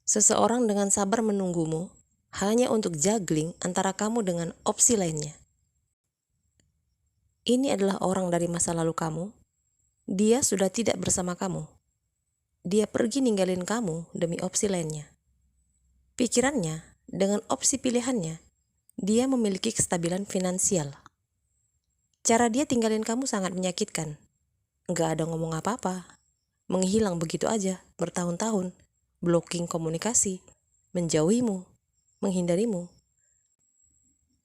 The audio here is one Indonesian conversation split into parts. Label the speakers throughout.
Speaker 1: Seseorang dengan sabar menunggumu hanya untuk juggling antara kamu dengan opsi lainnya. Ini adalah orang dari masa lalu kamu. Dia sudah tidak bersama kamu. Dia pergi ninggalin kamu demi opsi lainnya. Pikirannya, dengan opsi pilihannya, dia memiliki kestabilan finansial. Cara dia tinggalin kamu sangat menyakitkan. Nggak ada ngomong apa-apa. Menghilang begitu aja, bertahun-tahun. Blocking komunikasi, menjauhimu, menghindarimu.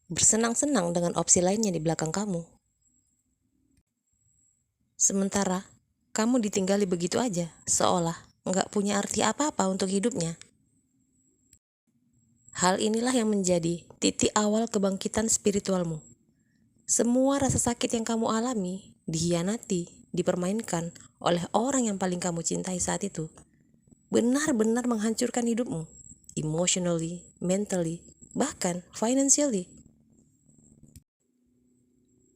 Speaker 1: Bersenang-senang dengan opsi lainnya di belakang kamu. Sementara, kamu ditinggali begitu aja, seolah nggak punya arti apa-apa untuk hidupnya. Hal inilah yang menjadi titik awal kebangkitan spiritualmu. Semua rasa sakit yang kamu alami, dihianati, dipermainkan oleh orang yang paling kamu cintai saat itu, benar-benar menghancurkan hidupmu, emotionally, mentally, bahkan financially.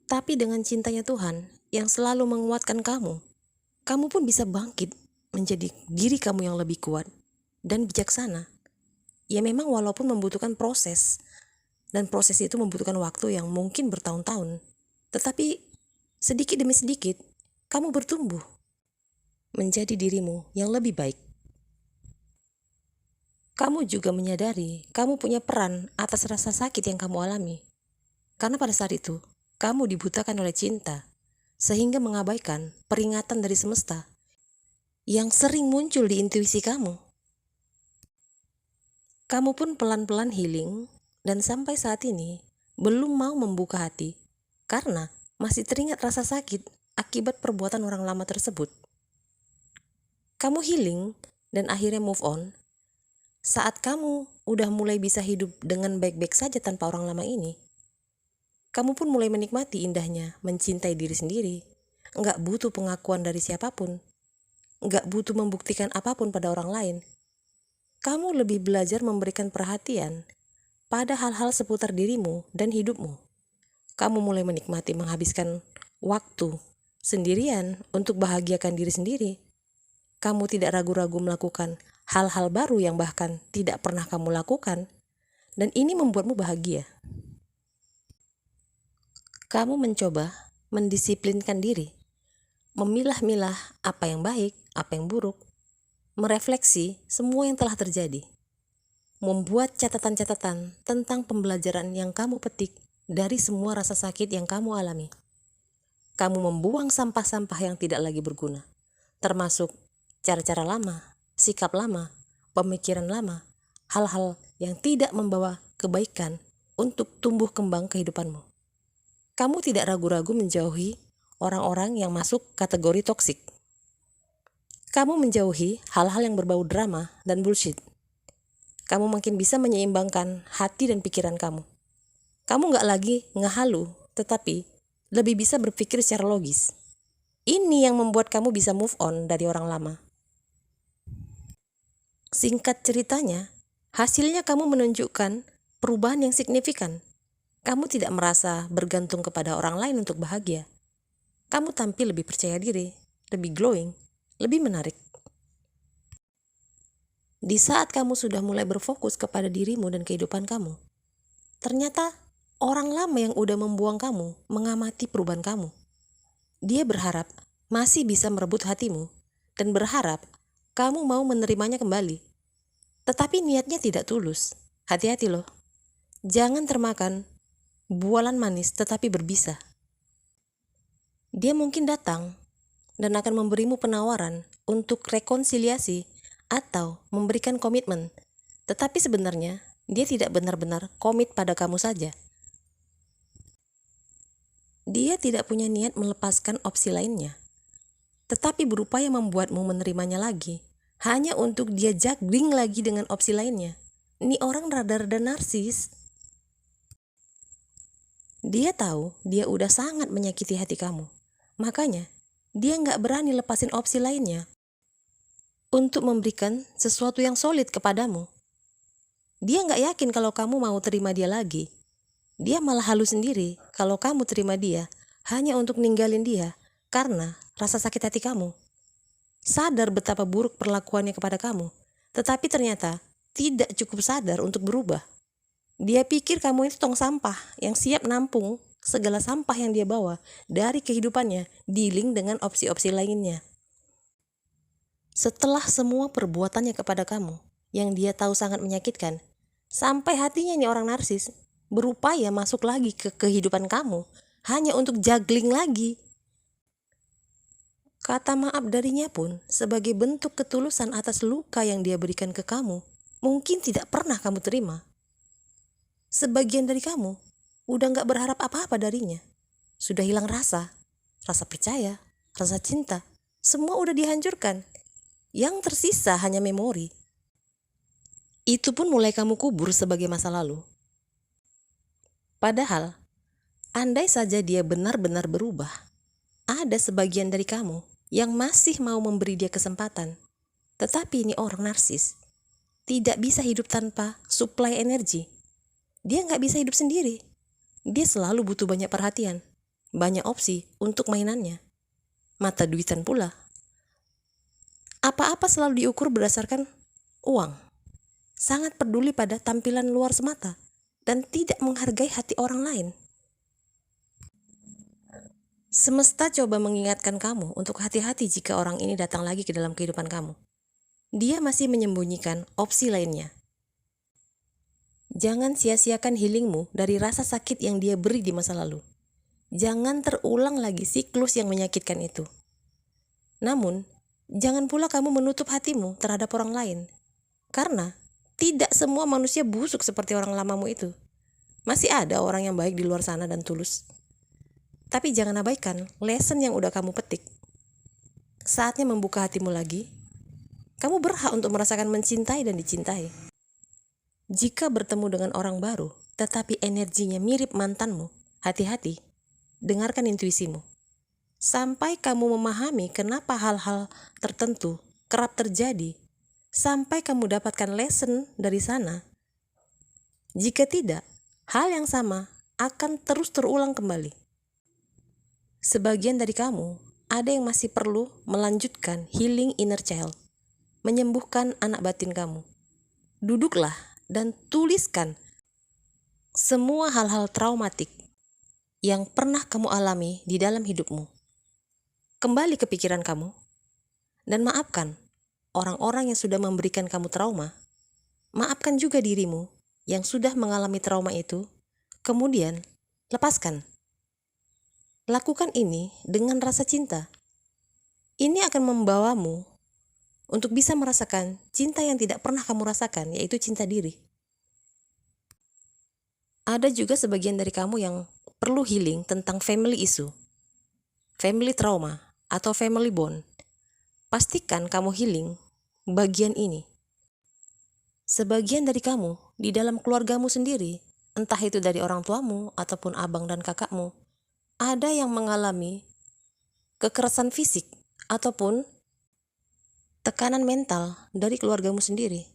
Speaker 1: Tapi dengan cintanya Tuhan yang selalu menguatkan kamu, kamu pun bisa bangkit menjadi diri kamu yang lebih kuat dan bijaksana. Ya memang walaupun membutuhkan proses, dan proses itu membutuhkan waktu yang mungkin bertahun-tahun. Tetapi sedikit demi sedikit, kamu bertumbuh menjadi dirimu yang lebih baik. Kamu juga menyadari kamu punya peran atas rasa sakit yang kamu alami. Karena pada saat itu, kamu dibutakan oleh cinta, sehingga mengabaikan peringatan dari semesta yang sering muncul di intuisi kamu. Kamu pun pelan-pelan healing dan sampai saat ini belum mau membuka hati karena masih teringat rasa sakit akibat perbuatan orang lama tersebut. Kamu healing dan akhirnya move on saat kamu udah mulai bisa hidup dengan baik-baik saja tanpa orang lama ini. Kamu pun mulai menikmati indahnya mencintai diri sendiri. Nggak butuh pengakuan dari siapapun. Nggak butuh membuktikan apapun pada orang lain. Kamu lebih belajar memberikan perhatian pada hal-hal seputar dirimu dan hidupmu. Kamu mulai menikmati menghabiskan waktu sendirian untuk bahagiakan diri sendiri. Kamu tidak ragu-ragu melakukan hal-hal baru yang bahkan tidak pernah kamu lakukan, dan ini membuatmu bahagia. Kamu mencoba mendisiplinkan diri, memilah-milah apa yang baik, apa yang buruk, merefleksi semua yang telah terjadi, membuat catatan-catatan tentang pembelajaran yang kamu petik dari semua rasa sakit yang kamu alami. Kamu membuang sampah-sampah yang tidak lagi berguna, termasuk cara-cara lama, sikap lama, pemikiran lama, hal-hal yang tidak membawa kebaikan untuk tumbuh kembang kehidupanmu. Kamu tidak ragu-ragu menjauhi orang-orang yang masuk kategori toksik. Kamu menjauhi hal-hal yang berbau drama dan bullshit. Kamu makin bisa menyeimbangkan hati dan pikiran kamu. Kamu gak lagi ngehalu, tetapi lebih bisa berpikir secara logis. Ini yang membuat kamu bisa move on dari orang lama. Singkat ceritanya, hasilnya kamu menunjukkan perubahan yang signifikan. Kamu tidak merasa bergantung kepada orang lain untuk bahagia. Kamu tampil lebih percaya diri, lebih glowing, lebih menarik. Di saat kamu sudah mulai berfokus kepada dirimu dan kehidupan kamu, ternyata orang lama yang udah membuang kamu mengamati perubahan kamu. Dia berharap masih bisa merebut hatimu dan berharap kamu mau menerimanya kembali. Tetapi niatnya tidak tulus. Hati-hati loh. Jangan termakan bualan manis tetapi berbisa. Dia mungkin datang dan akan memberimu penawaran untuk rekonsiliasi atau memberikan komitmen. Tetapi sebenarnya dia tidak benar-benar komit pada kamu saja. Dia tidak punya niat melepaskan opsi lainnya, tetapi berupaya membuatmu menerimanya lagi, hanya untuk dia juggling lagi dengan opsi lainnya. Ini orang rada-rada narsis. Dia tahu dia udah sangat menyakiti hati kamu. Makanya, dia nggak berani lepasin opsi lainnya untuk memberikan sesuatu yang solid kepadamu. Dia nggak yakin kalau kamu mau terima dia lagi. Dia malah halu sendiri kalau kamu terima dia hanya untuk ninggalin dia karena rasa sakit hati kamu. Sadar betapa buruk perlakuannya kepada kamu, tetapi ternyata tidak cukup sadar untuk berubah. Dia pikir kamu itu tong sampah yang siap nampung segala sampah yang dia bawa dari kehidupannya, dealing dengan opsi-opsi lainnya. Setelah semua perbuatannya kepada kamu yang dia tahu sangat menyakitkan, sampai hatinya ini orang narsis berupaya masuk lagi ke kehidupan kamu hanya untuk juggling lagi. Kata maaf darinya pun sebagai bentuk ketulusan atas luka yang dia berikan ke kamu mungkin tidak pernah kamu terima. Sebagian dari kamu udah gak berharap apa-apa darinya. Sudah hilang rasa percaya, rasa cinta, semua udah dihancurkan. Yang tersisa hanya memori. Itu pun mulai kamu kubur sebagai masa lalu. Padahal, andai saja dia benar-benar berubah, ada sebagian dari kamu yang masih mau memberi dia kesempatan. Tetapi ini orang narsis, tidak bisa hidup tanpa suplai energi. Dia gak bisa hidup sendiri. Dia selalu butuh banyak perhatian, banyak opsi untuk mainannya. Mata duitan pula. Apa-apa selalu diukur berdasarkan uang. Sangat peduli pada tampilan luar semata dan tidak menghargai hati orang lain. Semesta coba mengingatkan kamu untuk hati-hati jika orang ini datang lagi ke dalam kehidupan kamu. Dia masih menyembunyikan opsi lainnya. Jangan sia-siakan healingmu dari rasa sakit yang dia beri di masa lalu. Jangan terulang lagi siklus yang menyakitkan itu. Namun, jangan pula kamu menutup hatimu terhadap orang lain. Karena tidak semua manusia busuk seperti orang lamamu itu. Masih ada orang yang baik di luar sana dan tulus. Tapi jangan abaikan lesson yang udah kamu petik. Saatnya membuka hatimu lagi. Kamu berhak untuk merasakan mencintai dan dicintai. Jika bertemu dengan orang baru, tetapi energinya mirip mantanmu, hati-hati, dengarkan intuisimu. Sampai kamu memahami kenapa hal-hal tertentu kerap terjadi, sampai kamu dapatkan lesson dari sana. Jika tidak, hal yang sama akan terus terulang kembali. Sebagian dari kamu, ada yang masih perlu melanjutkan healing inner child, menyembuhkan anak batin kamu. Duduklah dan tuliskan semua hal-hal traumatik yang pernah kamu alami di dalam hidupmu. Kembali ke pikiran kamu dan maafkan orang-orang yang sudah memberikan kamu trauma. Maafkan juga dirimu yang sudah mengalami trauma itu, kemudian lepaskan. Lakukan ini dengan rasa cinta. Ini akan membawamu untuk bisa merasakan cinta yang tidak pernah kamu rasakan, yaitu cinta diri. Ada juga sebagian dari kamu yang perlu healing tentang family issue, family trauma, atau family bond. Pastikan kamu healing bagian ini. Sebagian dari kamu di dalam keluargamu sendiri, entah itu dari orang tuamu ataupun abang dan kakakmu, ada yang mengalami kekerasan fisik ataupun tekanan mental dari keluargamu sendiri.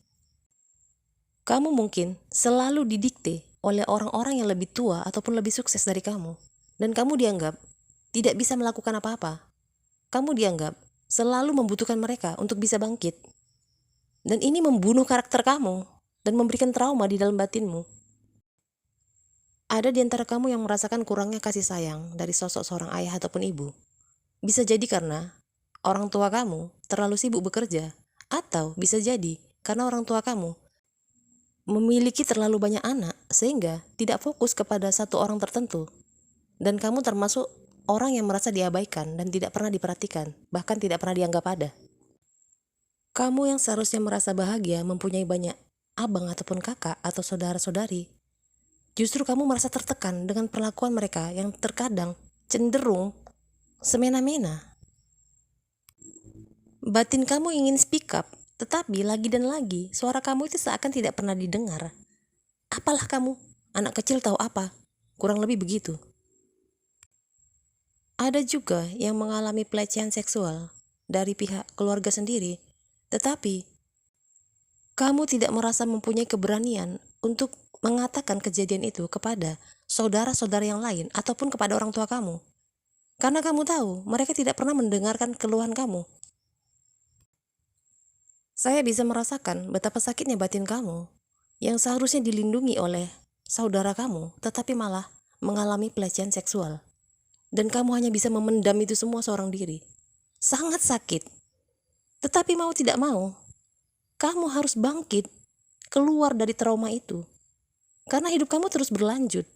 Speaker 1: Kamu mungkin selalu didikte oleh orang-orang yang lebih tua ataupun lebih sukses dari kamu. Dan kamu dianggap tidak bisa melakukan apa-apa. Kamu dianggap selalu membutuhkan mereka untuk bisa bangkit. Dan ini membunuh karakter kamu dan memberikan trauma di dalam batinmu. Ada di antara kamu yang merasakan kurangnya kasih sayang dari sosok seorang ayah ataupun ibu. Bisa jadi karena orang tua kamu terlalu sibuk bekerja, atau bisa jadi karena orang tua kamu memiliki terlalu banyak anak sehingga tidak fokus kepada satu orang tertentu. Dan kamu termasuk orang yang merasa diabaikan dan tidak pernah diperhatikan, bahkan tidak pernah dianggap ada. Kamu yang seharusnya merasa bahagia mempunyai banyak abang ataupun kakak atau saudara-saudari, justru kamu merasa tertekan dengan perlakuan mereka yang terkadang cenderung semena-mena. Batin kamu ingin speak up, tetapi lagi dan lagi suara kamu itu seakan tidak pernah didengar. Apalah kamu, anak kecil tahu apa? Kurang lebih begitu. Ada juga yang mengalami pelecehan seksual dari pihak keluarga sendiri, tetapi kamu tidak merasa mempunyai keberanian untuk mengatakan kejadian itu kepada saudara-saudara yang lain ataupun kepada orang tua kamu. Karena kamu tahu mereka tidak pernah mendengarkan keluhan kamu. Saya bisa merasakan betapa sakitnya batin kamu yang seharusnya dilindungi oleh saudara kamu, tetapi malah mengalami pelecehan seksual. Dan kamu hanya bisa memendam itu semua seorang diri. Sangat sakit. Tetapi mau tidak mau, kamu harus bangkit, keluar dari trauma itu. Karena hidup kamu terus berlanjut.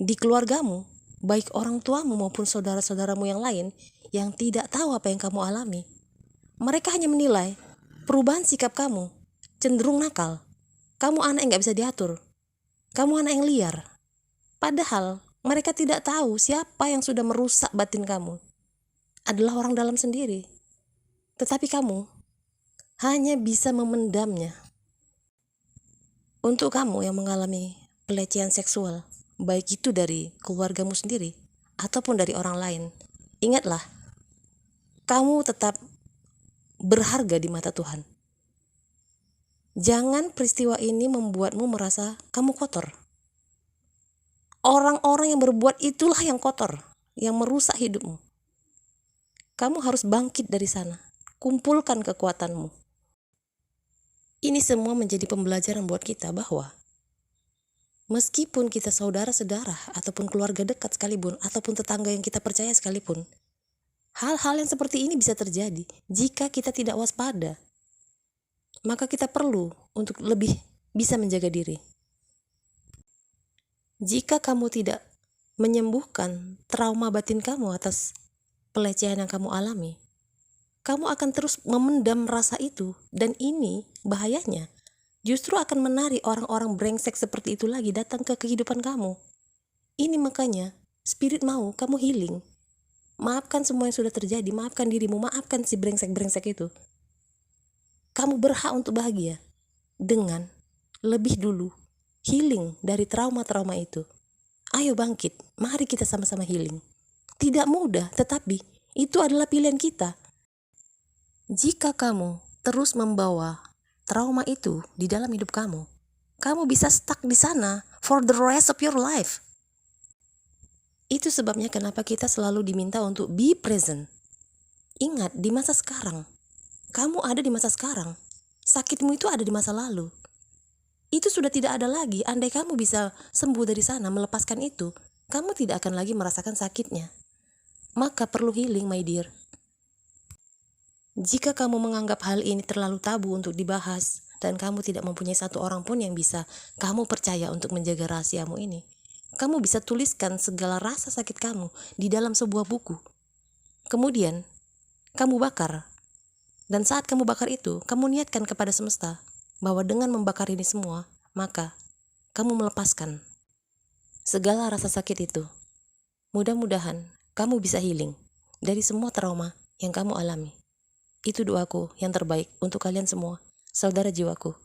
Speaker 1: Di keluargamu, baik orang tuamu maupun saudara-saudaramu yang lain yang tidak tahu apa yang kamu alami. Mereka hanya menilai perubahan sikap kamu cenderung nakal. Kamu anak yang gak bisa diatur. Kamu anak yang liar. Padahal mereka tidak tahu siapa yang sudah merusak batin kamu. Adalah orang dalam sendiri. Tetapi kamu hanya bisa memendamnya. Untuk kamu yang mengalami pelecehan seksual, baik itu dari keluargamu sendiri ataupun dari orang lain, ingatlah, kamu tetap berharga di mata Tuhan. Jangan peristiwa ini membuatmu merasa kamu kotor. Orang-orang yang berbuat itulah yang kotor, yang merusak hidupmu. Kamu harus bangkit dari sana. Kumpulkan kekuatanmu. Ini semua menjadi pembelajaran buat kita bahwa meskipun kita saudara-saudara ataupun keluarga dekat sekalipun ataupun tetangga yang kita percaya sekalipun, hal-hal yang seperti ini bisa terjadi jika kita tidak waspada. Maka kita perlu untuk lebih bisa menjaga diri. Jika kamu tidak menyembuhkan trauma batin kamu atas pelecehan yang kamu alami, kamu akan terus memendam rasa itu, dan ini bahayanya justru akan menarik orang-orang brengsek seperti itu lagi datang ke kehidupan kamu. Ini makanya spirit mau kamu healing. Maafkan semua yang sudah terjadi, maafkan dirimu, maafkan si brengsek-brengsek itu. Kamu berhak untuk bahagia dengan lebih dulu healing dari trauma-trauma itu. Ayo bangkit, mari kita sama-sama healing. Tidak mudah, tetapi itu adalah pilihan kita. Jika kamu terus membawa trauma itu di dalam hidup kamu, kamu bisa stuck di sana for the rest of your life. Itu sebabnya kenapa kita selalu diminta untuk be present. Ingat, di masa sekarang. Kamu ada di masa sekarang. Sakitmu itu ada di masa lalu. Itu sudah tidak ada lagi. Andai kamu bisa sembuh dari sana, melepaskan itu, kamu tidak akan lagi merasakan sakitnya. Maka perlu healing, my dear. Jika kamu menganggap hal ini terlalu tabu untuk dibahas, dan kamu tidak mempunyai satu orang pun yang bisa kamu percaya untuk menjaga rahasiamu ini, kamu bisa tuliskan segala rasa sakit kamu di dalam sebuah buku. Kemudian, kamu bakar. Dan saat kamu bakar itu, kamu niatkan kepada semesta bahwa dengan membakar ini semua, maka kamu melepaskan segala rasa sakit itu. Mudah-mudahan kamu bisa healing dari semua trauma yang kamu alami. Itu doaku yang terbaik untuk kalian semua, saudara jiwaku.